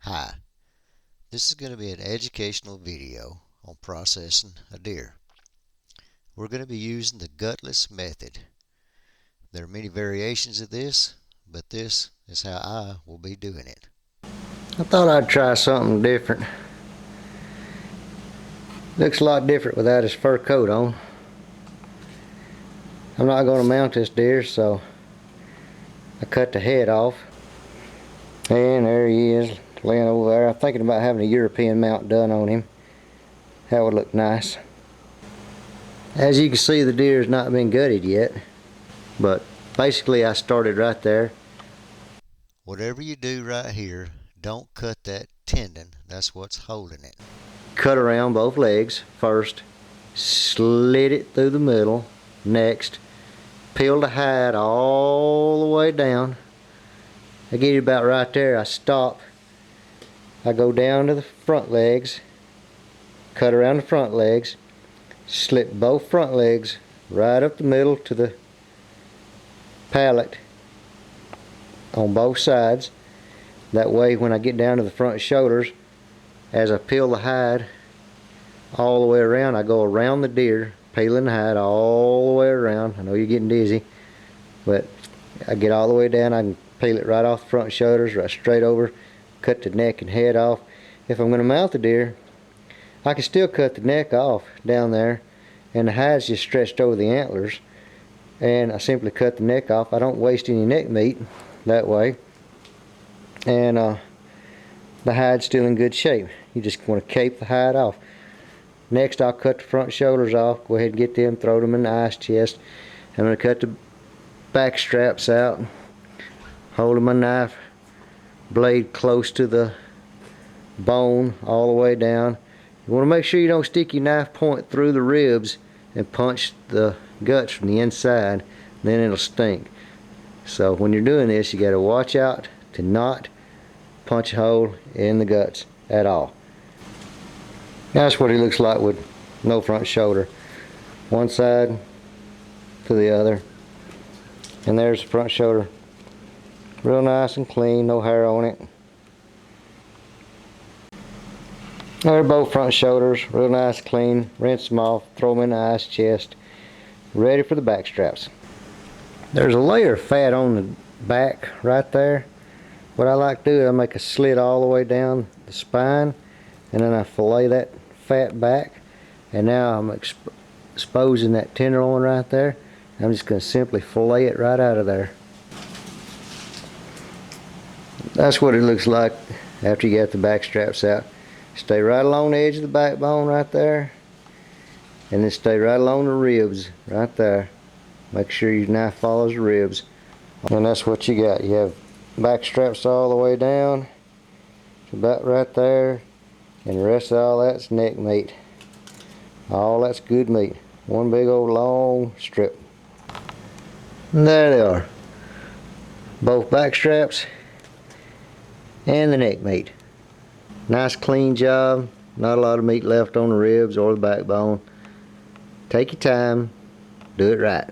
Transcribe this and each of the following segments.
Hi, this is going to be an educational video on processing a deer. We're going to be using the Gutless Method. There are many variations of this, but this is how I will be doing it. I thought I'd try something different. Looks a lot different without his fur coat on. I'm not going to mount this deer, so I cut the head off. And there he is, laying over there. I'm thinking about having a European mount done on him. That would look nice. As you can see, the deer has not been gutted yet, but basically I started right there. Whatever you do right here, don't cut that tendon. That's what's holding it. Cut around both legs first, slit it through the middle. Next, peel the hide all the way down. I get it about right there. I stop. I go down to the front legs, cut around the front legs, slit both front legs right up the middle to the palate on both sides. That way when I get down to the front shoulders, as I peel the hide all the way around, I go around the deer, peeling the hide all the way around. I know you're getting dizzy, but I get all the way down. I can peel it right off the front shoulders, right straight over, cut the neck and head off. If I'm going to mount the deer, I can still cut the neck off down there, and the hide's just stretched over the antlers, and I simply cut the neck off. I don't waste any neck meat that way, and the hide's still in good shape. You just want to cape the hide off. Next, I'll cut the front shoulders off. Go ahead and get them, throw them in the ice chest. I'm going to cut the back straps out, holding my knife blade close to the bone all the way down. You want to make sure you don't stick your knife point through the ribs and punch the guts from the inside, then it'll stink. So when you're doing this, you got to watch out to not punch a hole in the guts at all. That's what he looks like with no front shoulder. One side to the other, and there's the front shoulder. Real nice and clean, no hair on it. There are both front shoulders, real nice, clean. Rinse them off, throw them in the ice chest, ready for the back straps. There's a layer of fat on the back right there. What I like to do is I make a slit all the way down the spine, and then I fillet that fat back, and now I'm exposing that tenderloin right there. I'm just going to simply fillet it right out of there. That's what it looks like after you get the back straps out. Stay right along the edge of the backbone right there, and then stay right along the ribs right there. Make sure your knife follows the ribs, and that's what you got. You have back straps all the way down to about right there, and the rest of all that's neck meat. All that's good meat. One big old long strip. And there they are. Both back straps and the neck meat. Nice clean job. Not a lot of meat left on the ribs or the backbone. Take your time. Do it right.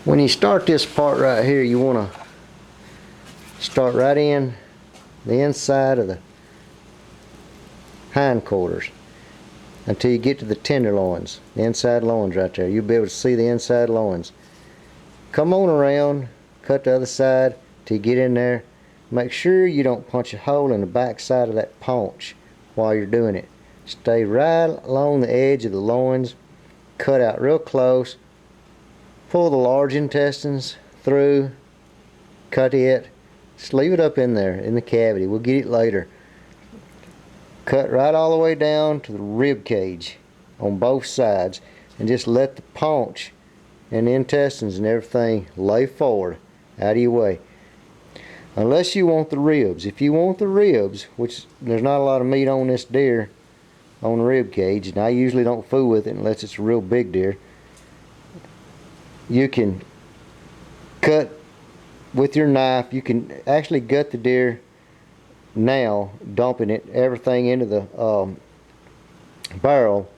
When you start this part right here, you want to start right in the inside of the hindquarters until you get to the tenderloins, the inside loins right there. You'll be able to see the inside loins. Come on around, cut the other side till you get in there. Make sure you don't punch a hole in the back side of that paunch while you're doing it. Stay right along the edge of the loins. Cut out real close. Pull the large intestines through. Cut it. Just leave it up in there in the cavity. We'll get it later. Cut right all the way down to the rib cage on both sides, and just let the paunch and the intestines and everything lay forward out of your way. Unless you want the ribs. If you want the ribs, which there's not a lot of meat on this deer on the rib cage, and I usually don't fool with it unless it's a real big deer, you can cut with your knife. You can actually gut the deer now, dumping everything into the barrel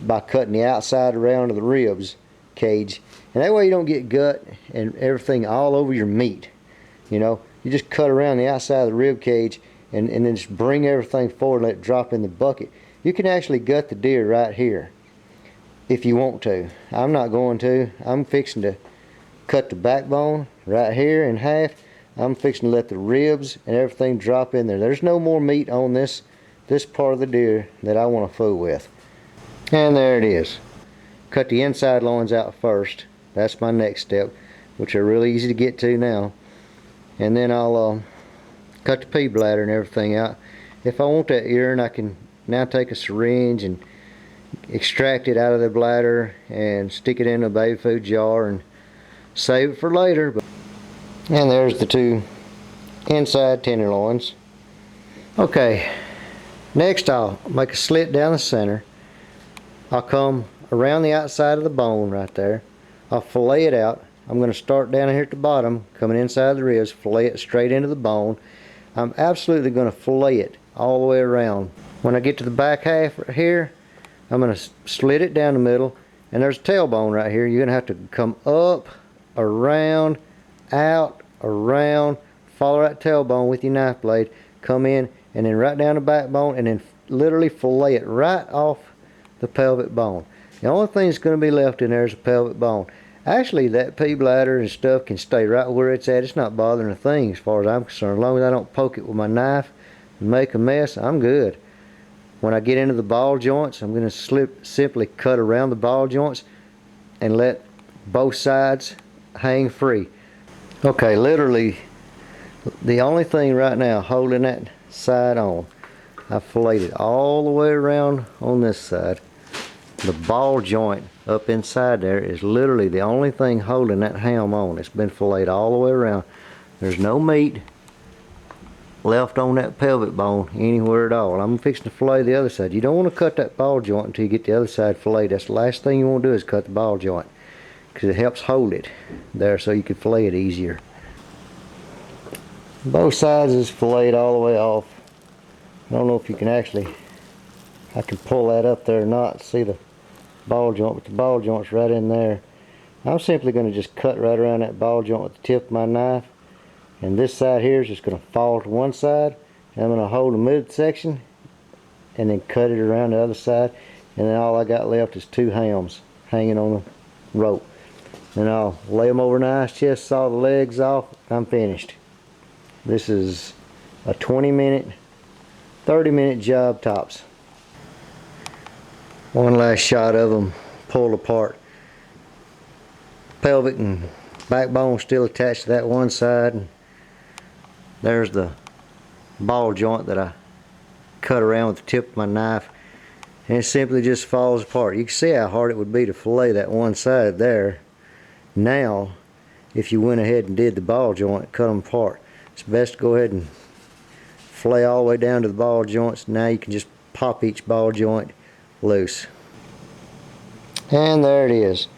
by cutting the outside around of the ribs cage, and that way you don't get gut and everything all over your meat. You know, you just cut around the outside of the rib cage and then just bring everything forward and let it drop in the bucket. You can actually gut the deer right here if you want to. I'm not going to. I'm fixing to cut the backbone right here in half. I'm fixing to let the ribs and everything drop in there. There's no more meat on this part of the deer that I want to fool with. And there it is. Cut the inside loins out first. That's my next step, which are really easy to get to now. And then I'll cut the pea bladder and everything out. If I want that urine, I can now take a syringe and extract it out of the bladder and stick it in a baby food jar and save it for later. And there's the two inside tenderloins. Okay, next I'll make a slit down the center. I'll come around the outside of the bone right there. I'll fillet it out. I'm going to start down here at the bottom, coming inside the ribs, fillet it straight into the bone. I'm absolutely going to fillet it all the way around. When I get to the back half right here, I'm going to slit it down the middle, and there's a tailbone right here. You're going to have to come up, around, out, around, follow that tailbone with your knife blade, come in, and then right down the backbone, and then literally fillet it right off the pelvic bone. The only thing that's going to be left in there is a pelvic bone. Actually, that pea bladder and stuff can stay right where it's at. It's not bothering a thing as far as I'm concerned. As long as I don't poke it with my knife and make a mess, I'm good. When I get into the ball joints, I'm going to simply cut around the ball joints and let both sides hang free. Okay, literally the only thing right now holding that side on, I filleted all the way around on this side. The ball joint up inside there is literally the only thing holding that ham on. It's been filleted all the way around. There's no meat left on that pelvic bone anywhere at all. I'm fixing to fillet the other side. You don't want to cut that ball joint until you get the other side filleted. That's the last thing you want to do is cut the ball joint, because it helps hold it there so you can fillet it easier. Both sides is filleted all the way off. I don't know if you can I can pull that up there or not, see the ball joint, but the ball joint's right in there. I'm simply going to just cut right around that ball joint with the tip of my knife, and this side here is just going to fall to one side, and I'm going to hold the midsection and then cut it around the other side, and then all I got left is two hams hanging on the rope. Then I'll lay them over an ice chest, saw the legs off, I'm finished. This is a 20-minute, 30-minute job tops. One last shot of them pulled apart. Pelvic and backbone still attached to that one side. And there's the ball joint that I cut around with the tip of my knife, and it simply just falls apart. You can see how hard it would be to fillet that one side there. Now, if you went ahead and did the ball joint, cut them apart, it's best to go ahead and fillet all the way down to the ball joints. Now you can just pop each ball joint loose. And there it is.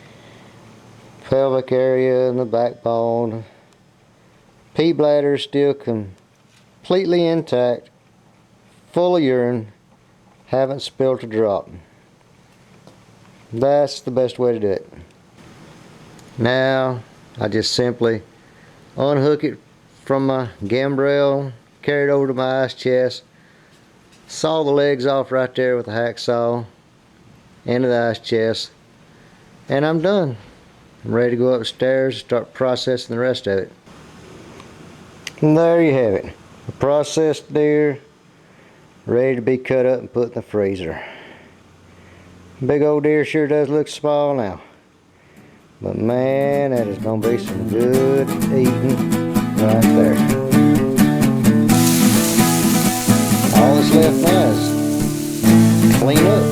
Pelvic area and the backbone. Pea bladder is still completely intact, full of urine, haven't spilled a drop. That's the best way to do it. Now I just simply unhook it from my gambrel, carry it over to my ice chest, saw the legs off right there with a hacksaw into the ice chest, and I'm done. I'm ready to go upstairs and start processing the rest of it. And there you have it. A processed deer ready to be cut up and put in the freezer. Big old deer sure does look small now. But man, that is gonna be some good eating right there. All that's left now is clean up.